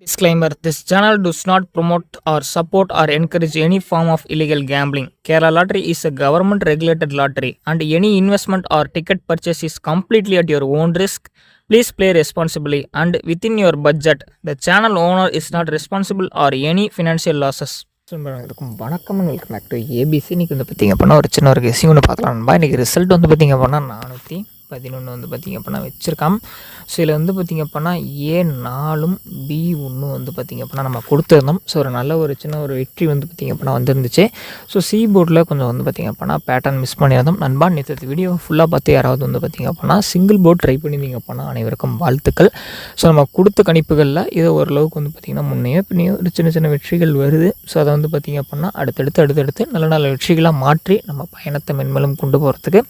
Disclaimer: This channel does not promote or support or encourage any form of illegal gambling. Kerala Lottery is a government regulated lottery and any investment or ticket purchase is completely at your own risk. Please play responsibly and within your budget. The channel owner is not responsible or any financial losses. வணக்கம், welcome back to ABC. இன்றைக்கி வந்து பார்த்திங்க அப்படின்னா ஒரு சின்ன ஒரு guessing ஒன்று பார்க்கலாம் நண்பா. இன்றைக்கி ரிசல்ட் வந்து பார்த்திங்க அப்படின்னா 411 வந்து பார்த்திங்க அப்படின்னா வச்சுருக்கான். ஸோ இதில் வந்து பார்த்திங்க அப்படின்னா A4 B1 வந்து பார்த்திங்க அப்படின்னா நம்ம கொடுத்துருந்தோம். ஸோ ஒரு நல்ல ஒரு சின்ன ஒரு வெற்றி வந்து பார்த்திங்க அப்படின்னா வந்துருந்துச்சு. ஸோ சி போர்டில் கொஞ்சம் வந்து பார்த்திங்க அப்படின்னா பேட்டர்ன் மிஸ் பண்ணியிருந்தோம் நண்பா. நேற்று வீடியோ ஃபுல்லாக பார்த்து யாராவது வந்து பார்த்திங்க அப்படின்னா சிங்கிள் போர்ட் ட்ரை பண்ணியிருந்தீங்க அப்படின்னா அனைவருக்கும் வாழ்த்துக்கள். ஸோ நம்ம கொடுத்த கணிப்புகளில் இது ஓரளவுக்கு வந்து பார்த்திங்கன்னா முன்னையோ பின்னையோ ஒரு சின்ன சின்ன வெற்றிகள் வருது. ஸோ அதை வந்து பார்த்திங்க அப்படின்னா அடுத்தடுத்து நல்ல நல்ல வெற்றிகளாக மாற்றி நம்ம பயணத்தை மென்மேலும் கொண்டு போகிறதுக்கு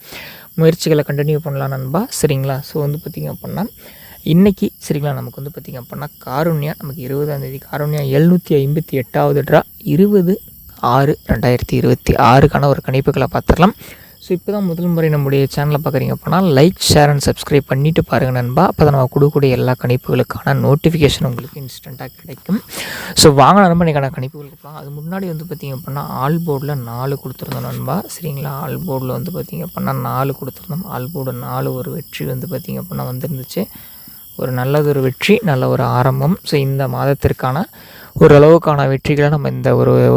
முயற்சிகளை கண்டினியூ பண்ணலாம் நண்பா. சரிங்களா? ஸோ வந்து பார்த்திங்க அப்படின்னா இன்றைக்கி சரிங்களா நமக்கு வந்து பார்த்திங்க அப்படின்னா காருண்யா நமக்கு 20ஆம் தேதி காருண்யா 758வது ட்ரா 20/6/2026க்கான ஒரு கணிப்புகளை பார்த்துடலாம். ஸோ இப்போ தான் முதல் முறை நம்முடைய சேனலை பார்க்குறீங்க அப்படின்னா லைக், ஷேர் அண்ட் சப்ஸ்கிரைப் பண்ணிவிட்டு பாருங்கள் நண்பா. அப்போ தான் நம்ம கொடுக்கக்கூடிய எல்லா கணிப்புகளுக்கான நோட்டிஃபிகேஷன் உங்களுக்கு இன்ஸ்டண்ட்டாக கிடைக்கும். ஸோ வாங்க நண்பா இன்றைக்கான கணிப்புகளுக்கு போகலாம். அது முன்னாடி வந்து பார்த்திங்க அப்படின்னா ஆல் போர்டில் 4 கொடுத்துருந்தோம் நண்பா. சரிங்களா? ஆல் போர்டில் வந்து பார்த்திங்க அப்படின்னா 4 கொடுத்துருந்தோம். ஆல் போர்டு 4 ஒரு வெற்றி வந்து பார்த்திங்க அப்படின்னா வந்துருந்துச்சு. ஒரு நல்லதொரு வெற்றி, நல்ல ஒரு ஆரம்பம். ஸோ இந்த மாதத்திற்கான ஓரளவுக்கான வெற்றிகளை நம்ம இந்த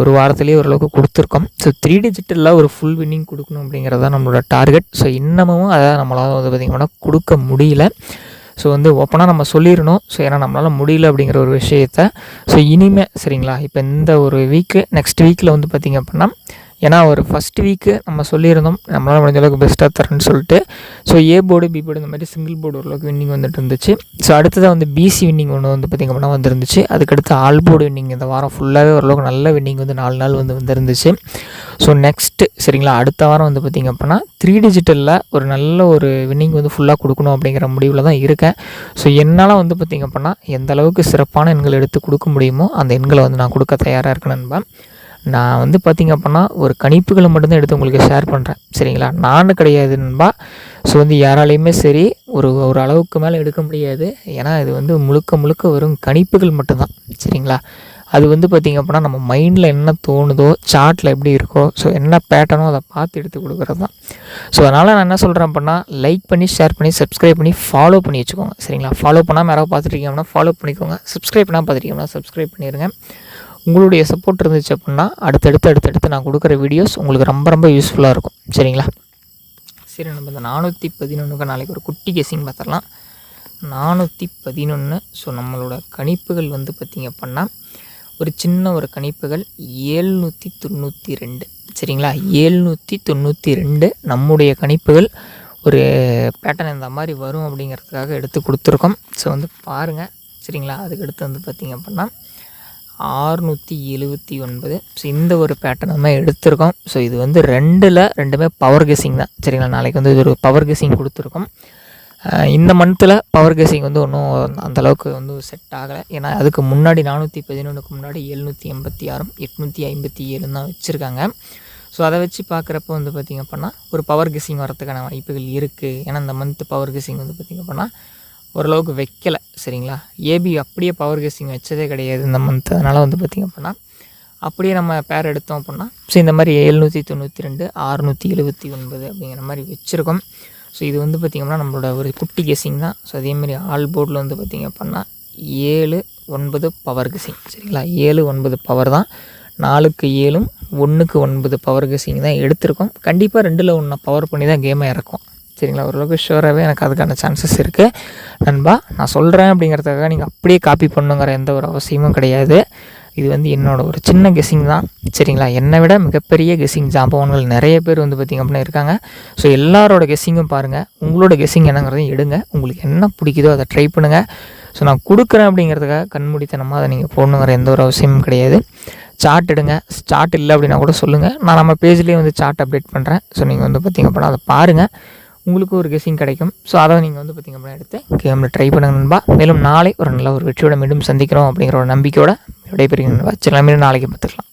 ஒரு வாரத்துலேயே ஓரளவுக்கு கொடுத்துருக்கோம். ஸோ 3 டிஜிட்டலில் ஒரு ஃபுல் வின்னிங் கொடுக்கணும் அப்படிங்கிறது தான் நம்மளோட டார்கெட். ஸோ இன்னமும் அதை நம்மளால் வந்து பார்த்திங்கன்னா கொடுக்க முடியல. ஸோ வந்து ஓப்பனாக நம்ம சொல்லிடணும். ஸோ ஏன்னா நம்மளால் முடியல அப்படிங்கிற ஒரு விஷயத்த ஸோ இனிமேல் சரிங்களா இப்போ இந்த ஒரு வீக்கு நெக்ஸ்ட் வீக்கில் வந்து பார்த்திங்க அப்படின்னா ஏன்னா ஒரு ஃபஸ்ட்டு வீக்கு நம்ம சொல்லியிருந்தோம் நம்மளால் முடிஞ்ச அளவுக்கு பெஸ்ட்டாக தரேன்னு சொல்லிட்டு. So A board B board இந்த மாதிரி சிங்கிள் போர்டு ஓரளவுக்கு வின்னிங் வந்துட்டு இருந்துச்சு. ஸோ அடுத்ததாக வந்து பிசி வின்னிங் ஒன்று வந்து பார்த்திங்க அப்படின்னா வந்துருந்துச்சு. அதுக்கடுத்து ஆல் போர்டு வின்னிங் இந்த வாரம் ஃபுல்லாகவே ஓரளவுக்கு நல்ல வின்னிங் வந்து 4 நாள் வந்து வந்துருந்துச்சு. ஸோ நெக்ஸ்ட்டு சரிங்களா அடுத்த வாரம் வந்து பார்த்திங்க அப்படின்னா 3 டிஜிட்டலில் ஒரு நல்ல ஒரு வின்னிங் வந்து ஃபுல்லாக கொடுக்கணும் அப்படிங்கிற முடிவில் தான் இருக்கேன். ஸோ என்னால் வந்து பார்த்திங்க அப்படின்னா எந்த அளவுக்கு சிறப்பான எண்கள் எடுத்து கொடுக்க முடியுமோ அந்த எண்களை வந்து நான் கொடுக்க தயாராக இருக்கேன் நண்பா. நான் வந்து பார்த்திங்க அப்படின்னா ஒரு கணிப்புகளை மட்டும்தான் எடுத்து உங்களுக்கு ஷேர் பண்ணுறேன். சரிங்களா? நானும் கிடையாது நண்பா. ஸோ வந்து யாராலையுமே சரி ஒரு அளவுக்கு மேலே எடுக்க முடியாது. ஏன்னா இது வந்து முழுக்க வரும் கணிப்புகள் மட்டும்தான். சரிங்களா? அது வந்து பார்த்திங்க அப்படின்னா நம்ம மைண்டில் என்ன தோணுதோ, சார்ட்டில் எப்படி இருக்கோ, ஸோ என்ன பேட்டர்னோ அதை பார்த்து எடுத்து கொடுக்குறது தான். ஸோ அதனால் நான் என்ன சொல்கிறேன் அப்படின்னா லைக் பண்ணி, ஷேர் பண்ணி, சப்ஸ்கிரைப் பண்ணி, ஃபாலோ பண்ணி வச்சுக்கோங்க. சரிங்களா? ஃபாலோ பண்ணாமல் யாராவது பார்த்துருக்கீங்க அப்படின்னா ஃபாலோ பண்ணிக்கோங்க. சப்ஸ்கிரைப் பண்ணால் பார்த்துருக்கீங்கன்னா சப்ஸ்கிரைப் பண்ணிடுங்க. உங்களுடைய சப்போர்ட் இருந்துச்சு அப்படின்னா அடுத்தடுத்து நான் கொடுக்குற வீடியோஸ் உங்களுக்கு ரொம்ப யூஸ்ஃபுல்லாக இருக்கும். சரிங்களா? சரி, நம்ம இந்த 411க்கு நாளைக்கு ஒரு குட்டி கெஸிங் பார்த்துடலாம். 411. ஸோ நம்மளோட கணிப்புகள் வந்து பார்த்திங்க அப்படின்னா ஒரு சின்ன ஒரு கணிப்புகள் 792. சரிங்களா? 792 நம்முடைய கணிப்புகள் ஒரு பேட்டர்ன் இந்த மாதிரி வரும் அப்படிங்கிறதுக்காக எடுத்து கொடுத்துருக்கோம். ஸோ வந்து பாருங்கள். சரிங்களா? அதுக்கடுத்து வந்து பார்த்திங்க அப்படின்னா 679. ஸோ இந்த ஒரு பேட்டர்ன் நம்ம எடுத்திருக்கோம். ஸோ இது வந்து ரெண்டுமே பவர் கெஸிங் தான். சரிங்களா? நாளைக்கு வந்து இது ஒரு பவர் கெஸிங் கொடுத்துருக்கோம். இந்த மந்த்தில் பவர் கெஸிங் வந்து ஒன்றும் அந்தளவுக்கு வந்து செட் ஆகலை. ஏன்னா அதுக்கு முன்னாடி 411க்கு முன்னாடி 786 857 தான் வச்சுருக்காங்க. ஸோ அதை வச்சு பார்க்குறப்ப வந்து பார்த்திங்க அப்படின்னா ஒரு பவர் கெஸிங் வரதுக்கான வாய்ப்புகள் இருக்குது. ஏன்னா இந்த மந்த்து பவர் கெஸிங் வந்து பார்த்திங்க அப்படின்னா ஓரளவுக்கு வைக்கலை. சரிங்களா? ஏபி அப்படியே பவர் கெஸிங் வச்சதே கிடையாது இந்த மந்த். அதனால் வந்து பார்த்திங்க அப்படின்னா அப்படியே நம்ம பேர் எடுத்தோம் அப்படின்னா ஸோ இந்த மாதிரி 792 679 அப்படிங்கிற மாதிரி வச்சுருக்கோம். ஸோ இது வந்து பார்த்திங்க அப்படின்னா நம்மளோட ஒரு குட்டி கெஸிங் தான். ஸோ அதேமாதிரி ஆல் போர்டில் வந்து பார்த்திங்க அப்படின்னா 7-9 பவர் கெஸிங். சரிங்களா? 7-9 பவர் தான். 4க்கு 7 1க்கு 9 பவர் கெஸிங் தான் எடுத்திருக்கோம். கண்டிப்பாக 2ல் 1 பவர் பண்ணி தான் கேமை இறக்கும். சரிங்களா? ஓரளவுக்கு ஷுவராகவே எனக்கு அதுக்கான சான்சஸ் இருக்குது நண்பா. நான் சொல்கிறேன் அப்படிங்கிறதுக்காக நீங்கள் அப்படியே காப்பி பண்ணுங்கிற எந்த ஒரு அவசியமும் கிடையாது. இது வந்து என்னோடய ஒரு சின்ன கெஸிங் தான். சரிங்களா? என்னை விட மிகப்பெரிய கெஸிங் ஜாம்பவான்கள் நிறைய பேர் வந்து பார்த்திங்க அப்படின்னா இருக்காங்க. ஸோ எல்லாரோட கெஸிங்கும் பாருங்கள். உங்களோட கெஸிங் என்னங்கிறதையும் எடுங்க. உங்களுக்கு என்ன பிடிக்குதோ அதை ட்ரை பண்ணுங்கள். ஸோ நான் கொடுக்குறேன் அப்படிங்கிறதுக்காக கண்மூடித்தனமாக அதை நீங்கள் போடணுங்கிற எந்த ஒரு அவசியமும் கிடையாது. சார்ட் எடுங்க. சார்ட் இல்லை அப்படின்னா கூட சொல்லுங்கள். நான் நம்ம பேஜ்லேயே வந்து சார்ட் அப்டேட் பண்ணுறேன். ஸோ நீங்கள் வந்து பார்த்திங்க அப்படின்னா அதை பாருங்கள். உங்களுக்கு ஒரு கெஸிங் கிடைக்கும். ஸோ அதை நீங்கள் வந்து பார்த்திங்க அப்படின்னா எடுத்து கேமில் ட்ரை பண்ணுங்க நண்பா. மேலும் நாளை ஒரு நல்ல ஒரு வெற்றியோட மீண்டும் சந்திக்கிறோம் அப்படிங்கிற ஒரு நம்பிக்கையோட விடைபெறுகிறேன் நண்பா. சரி, மீண்டும் நாளைக்கு பார்த்துக்கலாம்.